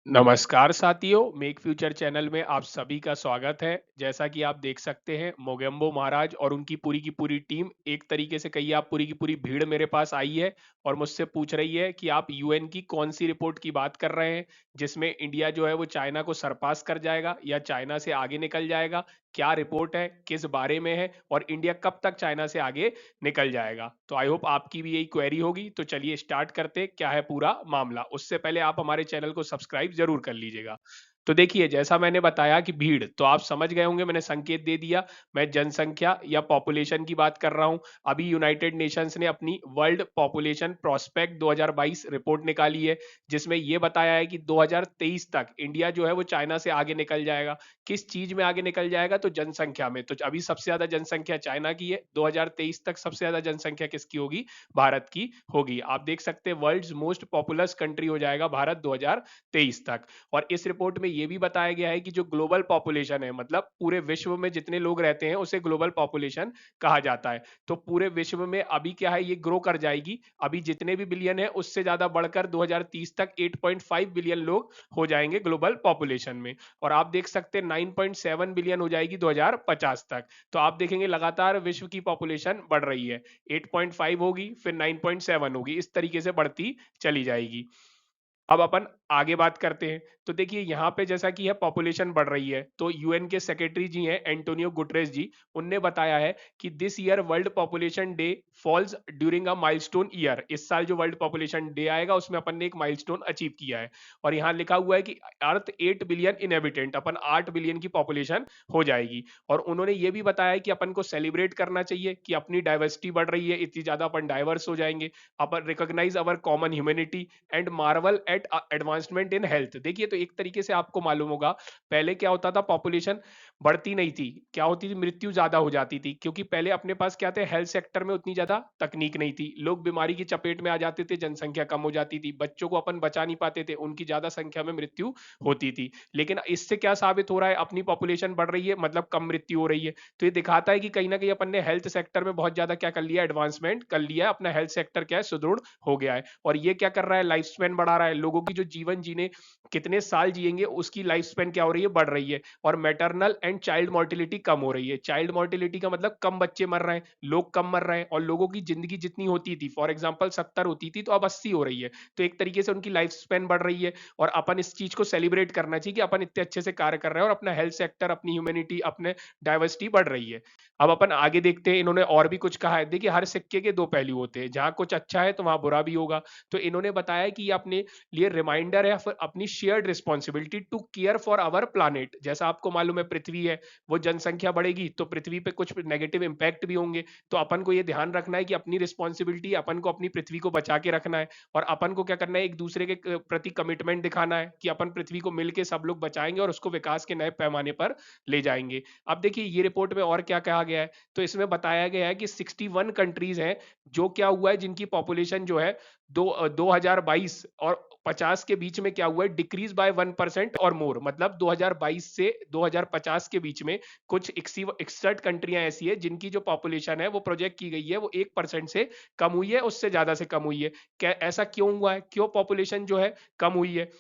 नमस्कार साथियों, make future channel में आप सभी का स्वागत है। जैसा कि आप देख सकते हैं, मोगेम्बो महाराज और उनकी पूरी की पूरी टीम, एक तरीके से कहिए आप पूरी की पूरी भीड़ मेरे पास आई है और मुझसे पूछ रही है कि आप यूएन की कौन सी रिपोर्ट की बात कर रहे हैं, जिसमें इंडिया जो है वो चाइना को सरपास कर जाएगा या चाइना से आगे निकल जाएगा। क्या रिपोर्ट है, किस बारे में है और इंडिया कब तक चाइना से आगे निकल जाएगा। तो आई होप आपकी भी यही क्वेरी होगी। तो चलिए स्टार्ट करते, क्या है पूरा मामला। उससे पहले आप हमारे चैनल को सब्सक्राइब जरूर कर लीजिएगा। तो देखिए, जैसा मैंने बताया कि भीड़, तो आप समझ गए होंगे, मैंने संकेत दे दिया। मैं जनसंख्या या पॉपुलेशन की बात कर रहा हूं। अभी यूनाइटेड नेशंस ने अपनी वर्ल्ड पॉपुलेशन प्रोस्पेक्ट 2022 रिपोर्ट निकाली है, जिसमें यह बताया है कि 2023 तक इंडिया जो है वो चाइना से आगे निकल जाएगा। किस चीज में आगे निकल जाएगा? तो जनसंख्या में। तो अभी सबसे ज्यादा जनसंख्या चाइना की है, 2023 तक सबसे ज्यादा जनसंख्या किसकी होगी? भारत की होगी। आप देख सकते हैं वर्ल्ड्स मोस्ट पॉपुलस कंट्री हो जाएगा भारत 2023 तक। और इस रिपोर्ट में यह भी बताया गया है कि जो ग्लोबल पॉपुलेशन है, मतलब पूरे विश्व में जितने लोग रहते हैं, उसे ग्लोबल पॉपुलेशन कहा जाता है। तो पूरे विश्व में अभी क्या है, ये ग्रो कर जाएगी। अभी जितने भी बिलियन है उससे ज्यादा बढ़कर 2030 तक 8.5 बिलियन लोग हो जाएंगे ग्लोबल पॉपुलेशन में। और आप देख सकते हैं 9.7 बिलियन हो जाएगी 2050 तक। तो आप देखेंगे लगातार विश्व की पॉपुलेशन बढ़ रही है। 8.5 होगी, फिर 9.7 होगी, इस तरीके से बढ़ती चली जाएगी। अब अपन आगे बात करते हैं। तो देखिए, यहाँ पे जैसा कि है पॉपुलेशन बढ़ रही है, तो यूएन के सेक्रेटरी जी हैं एंटोनियो गुटरेस जी, उनने बताया है कि this year World Population Day falls during a milestone year. इस साल जो वर्ल्ड पॉपुलेशन डे आएगा उसमें अपन ने एक माइलस्टोन अचीव किया है। और यहाँ लिखा हुआ है कि अर्थ 8 बिलियन इनहेबिटेंट, अपन 8 बिलियन की पॉपुलेशन हो जाएगी। और उन्होंने ये भी बताया कि अपन को सेलिब्रेट करना चाहिए कि अपनी डाइवर्सिटी बढ़ रही है, इतनी ज्यादा अपन डाइवर्स हो जाएंगे। अपन recognise our common humanity and marvel at advancement in health. देखिए, तो एक तरीके से आपको मालूम होगा, पहले क्या होता था, पॉपुलेशन बढ़ती नहीं थी, क्या होती थी, मृत्यु ज्यादा हो जाती थी। क्योंकि पहले अपने पास क्या थे, हेल्थ सेक्टर में उतनी ज्यादा तकनीक नहीं थी, लोग बीमारी की चपेट में आ जाते थे, जनसंख्या कम हो जाती थी, बच्चों को अपन बचा नहीं पाते थे, उनकी ज्यादा संख्या में मृत्यु होती थी। लेकिन इससे क्या साबित हो रहा है, अपनी पॉपुलेशन बढ़ रही है, मतलब कम मृत्यु हो रही है। तो ये दिखाता है कि कहीं ना कहीं अपन ने हेल्थ सेक्टर में बहुत ज्यादा क्या कर लिया, एडवांसमेंट कर लिया, अपना हेल्थ सेक्टर क्या है, सुदृढ़ हो गया है। और ये क्या कर रहा है, लाइफ स्पैन बढ़ा रहा है, लोगों की जो जीवन जीने कितने साल जिएंगे उसकी लाइफ स्पैन क्या हो रही है, बढ़ रही है। और मैटरनल एंड चाइल्ड मोर्टिलिटी कम हो रही है। चाइल्ड मोर्टिलिटी का मतलब कम बच्चे मर रहे हैं, लोग कम मर रहे हैं, और लोगों की जिंदगी जितनी होती थी, फॉर एग्जाम्पल 70 होती थी, तो अब 80 हो रही है। तो एक तरीके से उनकी लाइफ स्पैन बढ़ रही है। और अपन इस चीज को सेलिब्रेट करना चाहिए कि अपन इतने अच्छे से कार्य कर रहे हैं और अपना हेल्थ सेक्टर, अपनी ह्यूमैनिटी, अपने डाइवर्सिटी बढ़ रही है। अब अपन आगे देखते हैं, इन्होंने और भी कुछ कहा है। देखिए, हर सिक्के के दो पहलू होते हैं, जहां कुछ अच्छा है तो वहां बुरा भी होगा। तो इन्होंने बताया कि ये अपने लिए रिमाइंडर है, फिर अपनी shared responsibility to care for our planet. जैसा आपको मालूम है, पृथ्वी है, वो जनसंख्या बढ़ेगी तो पृथ्वी पे कुछ नेगेटिव इंपैक्ट भी होंगे। तो अपन को ये ध्यान रखना है कि अपनी रिस्पॉन्सिबिलिटी, अपन को अपनी पृथ्वी को बचा के रखना है। और अपन को क्या करना है, एक दूसरे के प्रति कमिटमेंट दिखाना है कि अपन पृथ्वी को मिलकर सब लोग बचाएंगे और उसको विकास के नए पैमाने पर ले जाएंगे। अब देखिए, ये रिपोर्ट में और क्या कहा गया है। तो इसमें बताया गया है कि 61 कंट्रीज हैं, जो क्या हुआ है, जिनकी पॉपुलेशन जो है 2022 और 50 के बीच में क्या हुआ है, डिक्रीज बाय 1% और मोर। मतलब 2022 से 2050 के बीच में कुछ 61 कंट्रियां ऐसी है जिनकी जो पॉपुलेशन है वो प्रोजेक्ट की गई है, वो 1% से कम हुई है, उससे ज्यादा से कम हुई है। क्या ऐसा क्यों हुआ है, क्यों पॉपुलेशन जो है कम हुई है?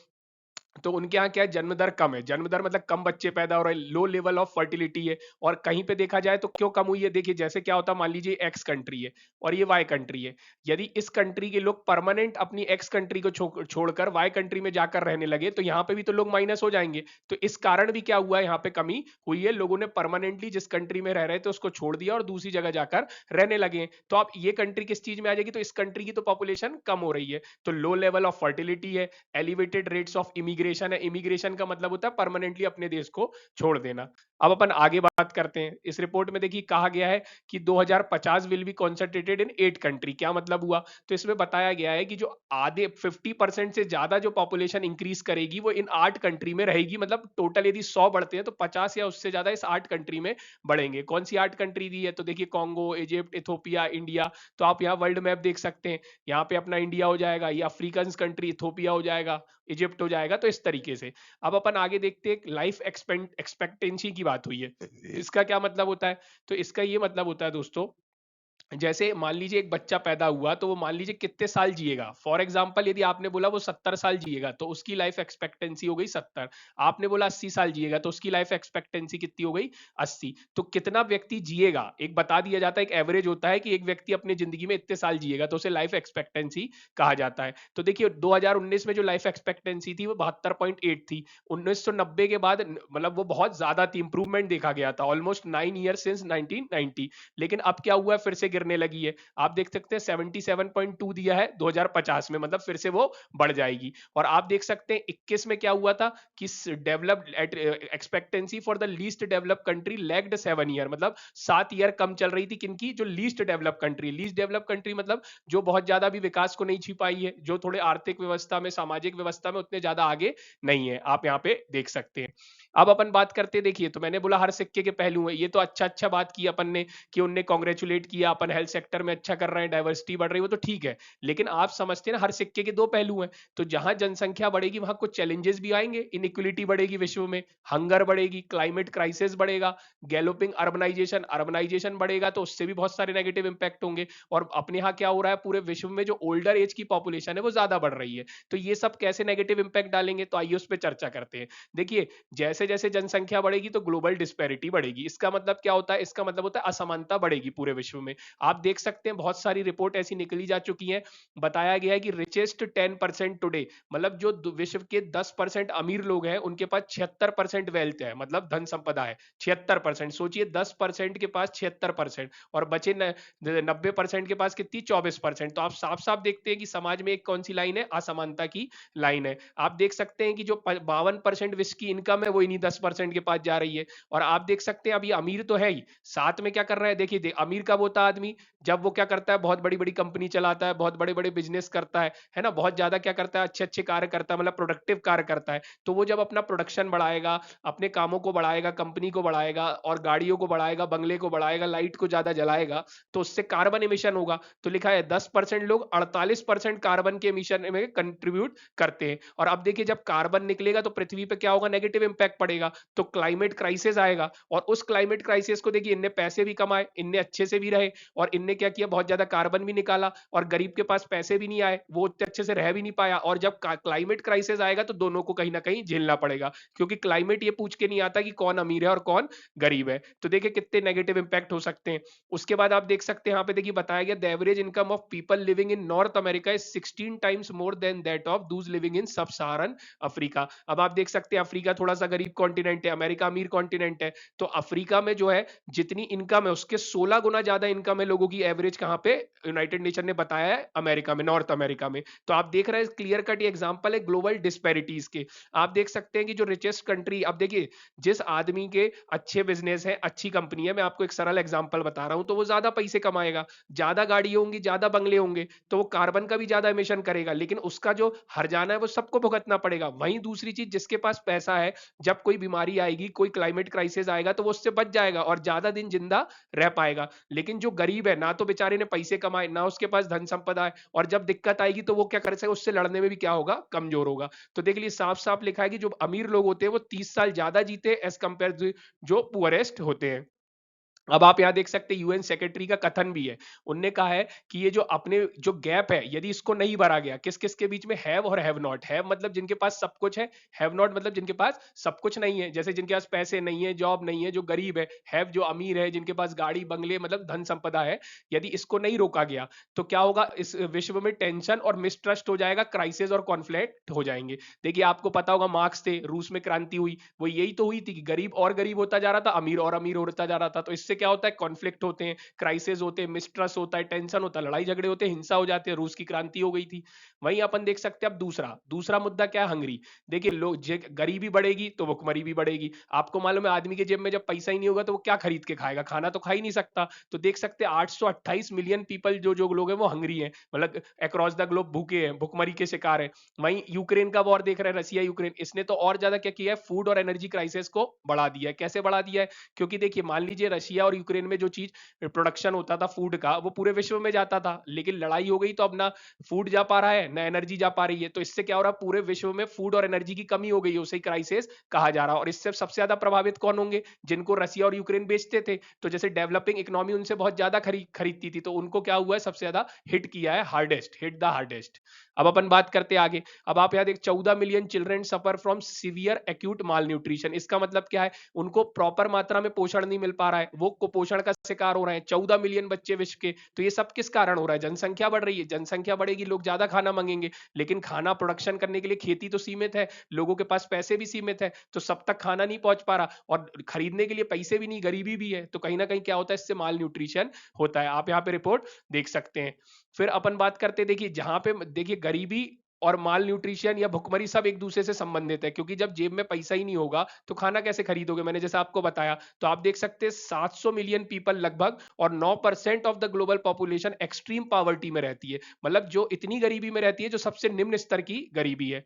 तो उनके यहाँ क्या है, जन्म दर कम है। जन्म दर मतलब कम बच्चे पैदा हो रहे हैं, लो लेवल ऑफ फर्टिलिटी है। और कहीं पे देखा जाए तो क्यों कम हुई है, देखिए जैसे क्या होता है, मान लीजिए एक्स कंट्री है और ये वाई कंट्री है। यदि इस कंट्री के लोग परमानेंट अपनी एक्स कंट्री को छोड़कर वाई कंट्री में जाकर रहने लगे, तो यहाँ पे भी तो लोग माइनस हो जाएंगे। तो इस कारण भी क्या हुआ है, यहाँ पे कमी हुई है। लोगों ने परमानेंटली जिस कंट्री में रह रहे थे उसको छोड़ दिया और दूसरी जगह जाकर रहने लगे। तो अब ये कंट्री किस चीज में आ जाएगी, तो इस कंट्री की तो पॉपुलेशन कम हो रही है। तो लो लेवल ऑफ फर्टिलिटी है, एलिवेटेड रेट्स ऑफ इमिग्रेशन है। इमिग्रेशन का मतलब होता है परमानेंटली अपने देश को छोड़ देना। अब अपन आगे बात करते हैं। इस रिपोर्ट में देखिए कहा गया है कि 2050 will be concentrated in 8 country. क्या मतलब हुआ? तो इसमें बताया गया है कि जो आधे 50% से ज्यादा जो पॉपुलेशन इंक्रीज करेगी वो इन 8 कंट्री में रहेगी। मतलब टोटल यदि 100 बढ़ते हैं तो 50 या उससे ज्यादा इस 8 कंट्री में बढ़ेंगे। कौन सी 8 कंट्री दी है? तो देखिए, कॉन्गो, इजिप्ट, इथोपिया, इंडिया। तो आप यहाँ वर्ल्ड मैप देख सकते हैं, यहाँ पे अपना इंडिया हो जाएगा, ये अफ्रीकन कंट्री इथोपिया हो जाएगा, इजिप्ट हो जाएगा। तो इस तरीके से अब अपन आगे देखते हैं, लाइफ एक्सपेक्टेंसी की बात हुई है, इसका क्या मतलब होता है? तो इसका ये मतलब होता है दोस्तों जैसे मान लीजिए एक बच्चा पैदा हुआ तो वो मान लीजिए कितने साल जिएगा। फॉर एग्जांपल यदि आपने बोला वो 70 साल जिएगा तो उसकी लाइफ एक्सपेक्टेंसी हो गई 70। आपने बोला 80 साल जिएगा तो उसकी लाइफ एक्सपेक्टेंसी कितनी हो गई 80। तो कितना व्यक्ति जिएगा एक बता दिया जाता है, एक एवरेज होता है कि एक व्यक्ति अपनी जिंदगी में इतने साल जिएगा तो उसे लाइफ एक्सपेक्टेंसी कहा जाता है। तो देखिए 2019 में जो लाइफ एक्सपेक्टेंसी थी वो 72.8 थी। 1990 के बाद मतलब वो बहुत ज्यादा थी, इंप्रूवमेंट देखा गया था, ऑलमोस्ट 9 ईयर सिंस 1990। लेकिन अब क्या हुआ है, फिर से गिरने लगी है। आप देख सकते हैं 77.2 दिया है 2050 में, मतलब फिर से वो बढ़ जाएगी। और आप देख सकते हैं 21 में क्या हुआ था कि developed expectancy for the least developed country lagged 7 year, मतलब 7 ईयर कम चल रही थी किनकी, जो least develop country. Least develop country मतलब जो बहुत ज्यादा भी विकास को नहीं छू पाई है, जो थोड़े आर्थिक व्यवस्था में सामाजिक व्यवस्था में उतने ज्यादा आगे नहीं है, आप यहाँ पे देख सकते हैं। अब अपन बात करते हैं, देखिए तो मैंने बोला हर सिक्के के पहलू है, ये तो अच्छा अच्छा बात की अपन ने कि उनने कांग्रेचुलेट किया, अपन हेल्थ सेक्टर में अच्छा कर रहे हैं, डाइवर्सिटी बढ़ रही है, वो तो ठीक है। लेकिन आप समझते हैं ना हर सिक्के के दो पहलू हैं। तो जहां जनसंख्या बढ़ेगी वहां कुछ चैलेंजेस भी आएंगे, इनइक्विलिटी बढ़ेगी विश्व में, हंगर बढ़ेगी, क्लाइमेट क्राइसिस बढ़ेगा, गैलोपिंग अर्बनाइजेशन, अर्बनाइजेशन बढ़ेगा तो उससे भी बहुत सारे नेगेटिव इंपैक्ट होंगे। और अपने यहाँ क्या हो रहा है, पूरे विश्व में जो ओल्डर एज की पॉपुलेशन है वो ज्यादा बढ़ रही है। तो ये सब कैसे नेगेटिव इंपैक्ट डालेंगे, तो आइए उस पर चर्चा करते हैं। देखिए जैसे जैसे जनसंख्या बढ़ेगी तो ग्लोबल डिस्पैरिटी बढ़ेगी। इसका मतलब क्या होता है, इसका मतलब होता है असमानता बढ़ेगी पूरे विश्व में। आप देख सकते हैं बहुत सारी रिपोर्ट ऐसी निकली जा चुकी हैं, बताया गया है कि रिचेस्ट 10% टुडे, मतलब जो विश्व के 10% अमीर लोग हैं उनके पास 76% वेल्थ है, मतलब धन संपदा है 76%। सोचिए 10% के पास 76% और बचे 90% के पास कितनी 24%। तो आप साफ साफ देखते हैं कि समाज में एक कौन सी लाइन है, असमानता की लाइन है। आप देख सकते हैं कि जो 52% विश्व की इनकम है वो इन्हीं 10% के पास जा रही है। और आप देख सकते हैं अभी अमीर तो है ही, साथ में क्या कर रहा है, देखिए अमीर कब होता है आदमी, जब वो क्या करता है, बहुत बड़ी बड़ी कंपनी चलाता है, बहुत बड़े बड़े बिजनेस करता है ना, बहुत ज्यादा क्या करता है, अच्छे अच्छे कार्य करता है, मतलब प्रोडक्टिव कार्य करता है। तो वो जब अपना प्रोडक्शन बढ़ाएगा, अपने कामों को बढ़ाएगा, कंपनी को बढ़ाएगा और गाड़ियों को बढ़ाएगा, बंगले को बढ़ाएगा, लाइट को ज्यादा जलाएगा, तो उससे कार्बन एमिशन होगा। तो लिखा है 10% लोग 48% कार्बन के एमिशन में कंट्रीब्यूट करते हैं। और अब देखिए जब कार्बन निकलेगा तो पृथ्वी पे क्या होगा, नेगेटिव इंपैक्ट पड़ेगा, तो क्लाइमेट क्राइसिस आएगा। और उस क्लाइमेट क्राइसिस को देखिए, इनने पैसे भी कमाए, इनने अच्छे से भी रहे, और इनने क्या किया, बहुत ज्यादा कार्बन भी निकाला, और गरीब के पास पैसे भी नहीं आए, वो उतने अच्छे से रह भी नहीं पाया। और जब क्लाइमेट क्राइसिस आएगा तो दोनों को कहीं ना कहीं झेलना पड़ेगा, क्योंकि क्लाइमेट ये पूछ के नहीं आता कि कौन अमीर है और कौन गरीब है। तो देखिए कितने नेगेटिव इंपैक्ट हो सकते हैं। उसके बाद आप देख सकते हैं यहाँ पे देखिए बताया गया, the average income of people living in north America is 16 times more than that of Dooj living in सब सहारन अफ्रीका। अब आप देख सकते हैं अफ्रीका थोड़ा सा गरीब कॉन्टिनेंट है, अमेरिका अमीर कॉन्टिनेंट है। तो अफ्रीका में जो है जितनी इनकम है उसके 16 गुना ज्यादा इनकम है लोगों की एवरेज, कहां पे, यूनाइटेड नेशन ने बताया है अमेरिका में, नॉर्थ अमेरिका में। तो आप देख रहे हैं क्लियर कट ये एग्जांपल है ग्लोबल डिस्पैरिटीज के। आप देख सकते हैं कि जो रिचेस्ट कंट्री, अब देखिए जिस आदमी के अच्छे बिजनेस है, अच्छी कंपनी है, मैं आपको एक सरल एग्जांपल बता रहा हूं, तो वो ज्यादा पैसे कमाएगा, ज्यादा गाड़ी होंगी, ज्यादा बंगले होंगे, तो वो कार्बन का भी ज्यादा एमिशन करेगा, लेकिन उसका जो हर्जाना है वो सबको भुगतना पड़ेगा। वहीं दूसरी चीज, जिसके पास पैसा है, जब कोई बीमारी आएगी, कोई क्लाइमेट क्राइसिस आएगा तो वो उससे बच जाएगा और ज्यादा दिन जिंदा रह पाएगा। लेकिन जो गरीब है, ना तो बेचारे ने पैसे कमाए, ना उसके पास धन संपदा है, और जब दिक्कत आएगी तो वो क्या कर सकेगा, उससे लड़ने में भी क्या होगा, कमजोर होगा। तो देख लीजिए साफ साफ लिखा है कि जो अमीर लोग होते हैं वो 30 साल ज्यादा जीते एज कंपेयर जो पुअरेस्ट होते हैं। अब आप यहाँ देख सकते हैं यूएन सेक्रेटरी का कथन भी है, उनने कहा है कि ये जो अपने जो गैप है यदि इसको नहीं भरा गया, किस किस के बीच में, हैव और हैव नॉट, हैव मतलब जिनके पास सब कुछ है, हैव नॉट मतलब जिनके पास सब कुछ नहीं है, जैसे जिनके पास पैसे नहीं है, जॉब नहीं है, जो गरीब है, हैव जो अमीर है, जिनके पास गाड़ी बंगले मतलब धन संपदा है, यदि इसको नहीं रोका गया तो क्या होगा, इस विश्व में टेंशन और मिसट्रस्ट हो जाएगा, क्राइसिस और कॉन्फ्लिक्ट हो जाएंगे। देखिए आपको पता होगा मार्क्स थे, रूस में क्रांति हुई, वो यही तो हुई थी कि गरीब और गरीब होता जा रहा था, अमीर और अमीर होता जा रहा था। तो इससे क्या होता है, कॉन्फ्लिक्ट होते हैं, क्राइसिस होते हैं, मिसट्रस्ट होता है, टेंशन होता है, लड़ाई झगड़े होते हैं, हिंसा हो जाती है, रूस की क्रांति हो गई थी। वहीं अपन देख सकते हैं अब दूसरा दूसरा मुद्दा क्या है, हंगरी। देखिए लोग गरीबी बढ़ेगी तो भुखमरी भी बढ़ेगी। आपको मालूम है आदमी के जेब में जब पैसा ही नहीं होगा तो वो क्या खरीद के खाएगा, खाना तो खा ही नहीं सकता। तो देख सकते हैं 828 मिलियन पीपल जो जो लोग हैं वो हंगरी हैं, मतलब अक्रॉस द ग्लोब भूखे हैं, भुखमरी के शिकार है। वहीं यूक्रेन का वॉर देख रहे हैं, रसिया यूक्रेन, इसने तो और ज्यादा क्या किया है, फूड और एनर्जी क्राइसिस को बढ़ा दिया है। कैसे बढ़ा दिया है, क्योंकि देखिए मान लीजिए रशिया रसिया और यूक्रेन में जो चीज प्रोडक्शन होता था फूड का, वो पूरे विश्व में जाता था। लेकिन लड़ाई हो गई तो अब ना फूड जा पा रहा है ना एनर्जी जा पा रही है। तो इससे क्या हो रहा है, पूरे विश्व में फूड और एनर्जी की कमी हो गई है, उसे क्राइसिस कहा जा रहा है। और इससे सबसे ज्यादा प्रभावित कौन होंगे, जिनको रसिया और यूक्रेन बेचते थे। तो जैसे डेवलपिंग इकोनॉमी उनसे बहुत ज्यादा खरीदती थी, तो उनको क्या हुआ है, सबसे ज्यादा हिट किया है, हार्डेस्ट हिट द हार्डेस्ट। अब अपन बात करते हैं आगे। अब आप याद, 14 million children suffer from severe acute mall nutrition. इसका मतलब क्या है, उनको प्रॉपर मात्रा में पोषण नहीं मिल पा रहा है, वो कुपोषण का शिकार हो रहे हैं 14 मिलियन बच्चे विश्व के। तो ये सब किस कारण हो रहा है, जनसंख्या बढ़ रही है, जनसंख्या बढ़ेगी, लोग ज्यादा खाना मांगेंगे, लेकिन खाना प्रोडक्शन करने के लिए खेती तो सीमित है, लोगों के पास पैसे भी सीमित है, तो सब तक खाना नहीं पहुंच पा रहा, और खरीदने के लिए पैसे भी नहीं, गरीबी भी है। तो कहीं ना कहीं क्या होता है, इससे माल न्यूट्रिशन होता है। आप यहाँ पे रिपोर्ट देख सकते हैं। फिर अपन बात करते हैं, देखिए जहां पे देखिए गरीबी और माल न्यूट्रिशन या भुखमरी सब एक दूसरे से संबंधित है, क्योंकि जब जेब में पैसा ही नहीं होगा तो खाना कैसे खरीदोगे, मैंने जैसा आपको बताया। तो आप देख सकते हैं 700 मिलियन पीपल लगभग, और 9% of the global population extreme poverty में रहती है, मतलब जो इतनी गरीबी में रहती है, जो सबसे निम्न स्तर की गरीबी है।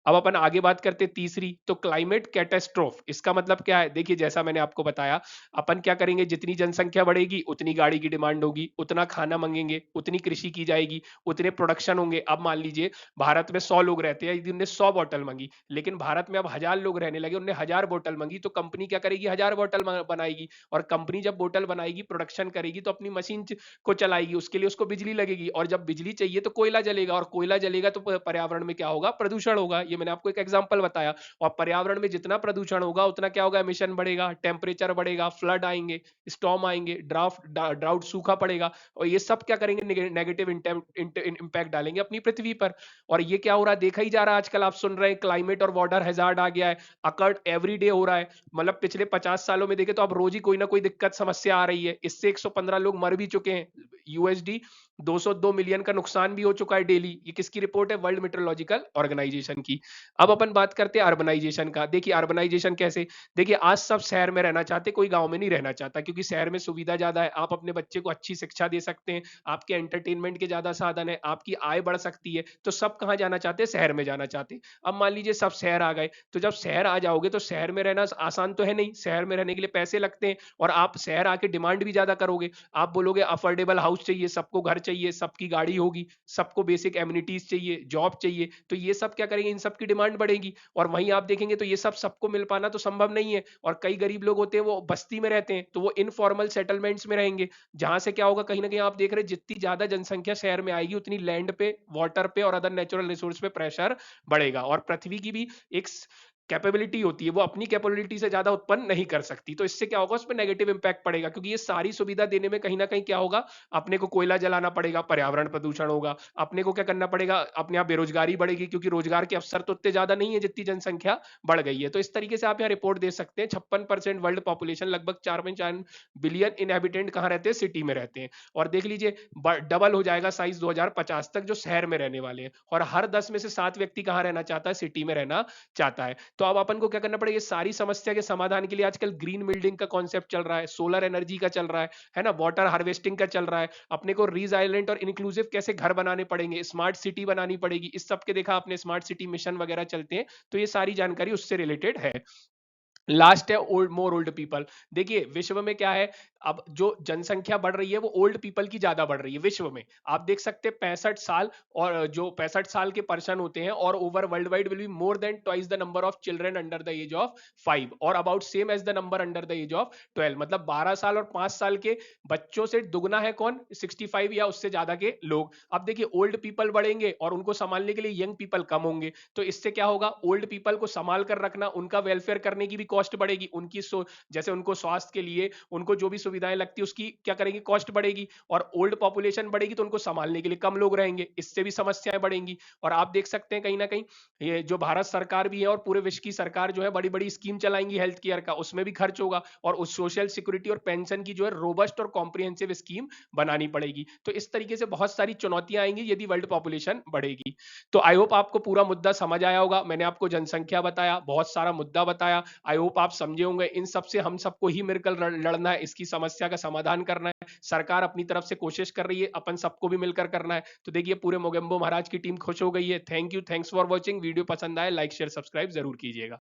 अब अपन आगे बात करते हैं तीसरी, तो क्लाइमेट कैटास्ट्रोफ। इसका मतलब क्या है, देखिए जैसा मैंने आपको बताया, अपन क्या करेंगे, जितनी जनसंख्या बढ़ेगी उतनी गाड़ी की डिमांड होगी, उतना खाना मांगेंगे, उतनी कृषि की जाएगी, उतने प्रोडक्शन होंगे। अब मान लीजिए भारत में 100 लोग रहते हैं, यदि उन्होंने 100 बोतल मांगी, लेकिन भारत में अब 1000 लोग रहने लगे, उन्होंने 1000 बोतल मांगी, तो कंपनी क्या करेगी, 1000 बोतल बनाएगी। और कंपनी जब बोतल बनाएगी, प्रोडक्शन करेगी, तो अपनी मशीन को चलाएगी, उसके लिए उसको बिजली लगेगी, और जब बिजली चाहिए तो कोयला जलेगा, और कोयला जलेगा तो पर्यावरण में क्या होगा, प्रदूषण होगा। ये मैंने आपको एक एग्जांपल बताया। और पर्यावरण में जितना प्रदूषण होगा उतना क्या होगा, एमिशन बढ़ेगा, टेम्परेचर बढ़ेगा, फ्लड आएंगे, स्टॉर्म आएंगे, ड्राउट सूखा पड़ेगा, और ये सब क्या करेंगे, नेगेटिव इंपैक्ट डालेंगे अपनी पृथ्वी पर। और ये क्या हो रहा है, देखा ही जा रहा है आजकल, आप सुन रहे हैं क्लाइमेट और वाटर हैजार्ड आ गया है, अकर्ड एवरी डे हो रहा है। मतलब पिछले 50 सालों में देखे तो अब रोज ही कोई ना कोई दिक्कत समस्या आ रही है। इससे 115 लोग मर भी चुके हैं, यूएसडी 202 मिलियन का नुकसान भी हो चुका है डेली। ये किसकी रिपोर्ट है, वर्ल्ड मेट्रोलॉजिकल ऑर्गेनाइजेशन की। अब अपन बात करते हैं अर्बनाइजेशन का। देखिए अर्बनाइजेशन कैसे, देखिए आज सब शहर में रहना चाहते, कोई गांव में नहीं रहना चाहता, क्योंकि शहर में सुविधा ज्यादा है, आप अपने बच्चे को अच्छी शिक्षा दे सकते हैं, आपके एंटरटेनमेंट के ज्यादा साधन है, आपकी आय बढ़ सकती है, तो सब कहां जाना चाहते हैं, शहर में जाना चाहते हैं। अब मान लीजिए सब शहर आ गए, तो जब शहर आ जाओगे तो शहर में रहना आसान तो है नहीं, शहर में रहने के लिए पैसे लगते हैं, और आप शहर आके डिमांड भी ज्यादा करोगे। आप बोलोगे अफोर्डेबल हाउस चाहिए, सबको घर चाहिए, सबकी गाड़ी होगी, सबको बेसिक एमिनिटीज चाहिए, जॉब चाहिए, तो ये सब क्या करेंगे, इन सब की डिमांड बढ़ेगी। और वहीं आप देखेंगे तो ये सब सबको मिल पाना तो संभव नहीं है, और कई गरीब लोग होते हैं वो बस्ती में रहते हैं, तो वो इनफॉर्मल सेटलमेंट्स में रहेंगे, जहां से क्या होगा, कहीं ना कहीं आप देख रहे हैं जितनी ज्यादा जनसंख्या शहर में आएगी, उतनी लैंड पे, वाटर पे और अदर नेचुरल रिसोर्स पे प्रेशर बढ़ेगा। और पृथ्वी की भी एक कैपेबिलिटी होती है, वो अपनी कैपेबिलिटी से ज्यादा उत्पन्न नहीं कर सकती, तो इससे क्या होगा, उस पर नेगेटिव इंपैक्ट पड़ेगा, क्योंकि ये सारी सुविधा देने में कहीं ना कहीं क्या होगा, अपने को कोयला जलाना पड़ेगा, पर्यावरण प्रदूषण होगा, अपने को क्या करना पड़ेगा, अपने यहाँ बेरोजगारी बढ़ेगी, क्योंकि रोजगार के अवसर तो उतने ज्यादा नहीं है जितनी जनसंख्या बढ़ गई है। तो इस तरीके से आप यहाँ रिपोर्ट दे सकते हैं, 56% वर्ल्ड पॉपुलेशन, लगभग 4.4 बिलियन इनहेबिटेंट कहाँ रहते हैं, सिटी में रहते हैं। और देख लीजिए डबल हो जाएगा साइज 2050 तक जो शहर में रहने वाले हैं, और हर 10 में से 7 व्यक्ति कहाँ रहना चाहता है, सिटी में रहना चाहता है। तो अब अपन को क्या करना पड़ेगा, ये सारी समस्या के समाधान के लिए आजकल ग्रीन बिल्डिंग का कॉन्सेप्ट चल रहा है, सोलर एनर्जी का चल रहा है ना, वाटर हार्वेस्टिंग का चल रहा है, अपने को रीजाइलेंट और इंक्लूसिव कैसे घर बनाने पड़ेंगे, स्मार्ट सिटी बनानी पड़ेगी, इस सब के देखा आपने, स्मार्ट सिटी मिशन वगैरह चलते हैं, तो ये सारी जानकारी उससे रिलेटेड है। लास्ट है ओल्ड, मोर ओल्ड पीपल। देखिए विश्व में क्या है, अब जो जनसंख्या बढ़ रही है वो ओल्ड पीपल की ज्यादा बढ़ रही है विश्व में। आप देख सकते हैं 65 साल, और जो 65 साल के पर्सन होते हैं, और over worldwide will be more than twice the number of children under the age of 5, और about same age the number under the age of 12। मतलब 12 साल और 5 साल के बच्चों से दुगना है कौन, 65 या उससे ज्यादा के लोग। अब देखिए ओल्ड पीपल बढ़ेंगे और उनको संभालने के लिए यंग पीपल कम होंगे, तो इससे क्या होगा, ओल्ड पीपल को संभाल कर रखना, उनका वेलफेयर करने की भी कॉस्ट बढ़ेगी, उनकी जैसे उनको स्वास्थ्य के लिए उनको जो भी सुविधाएं लगती है उसकी क्या करेंगे, कॉस्ट बढ़ेगी। और ओल्ड पॉपुलेशन बढ़ेगी तो उनको संभालने के लिए कम लोग रहेंगे, इससे भी समस्याएं बढ़ेंगी। और आप देख सकते हैं कहीं ना कहीं ये जो भारत सरकार भी है और पूरे विश्व की सरकार जो है बड़ी बड़ी स्कीम चलाएंगी हेल्थ केयर का, उसमें भी खर्च होगा, और उस सोशल सिक्योरिटी और पेंशन की जो है रोबस्ट और कॉम्प्रिहेंसिव स्कीम बनानी पड़ेगी। तो इस तरीके से बहुत सारी चुनौतियां आएंगी यदि वर्ल्ड पॉपुलेशन बढ़ेगी। तो आई होप आपको पूरा मुद्दा समझ आया होगा, मैंने आपको जनसंख्या बताया, बहुत सारा मुद्दा बताया, आई होप आप समझे होंगे। इन सब से हम सबको ही मिलकर लड़ना है, इसकी समस्या का समाधान करना है, सरकार अपनी तरफ से कोशिश कर रही है, अपन सबको भी मिलकर करना है। तो देखिए पूरे मोगेम्बो महाराज की टीम खुश हो गई है। Thank you, thanks for watching. Video पसंद आए लाइक शेयर सब्सक्राइब जरूर कीजिएगा।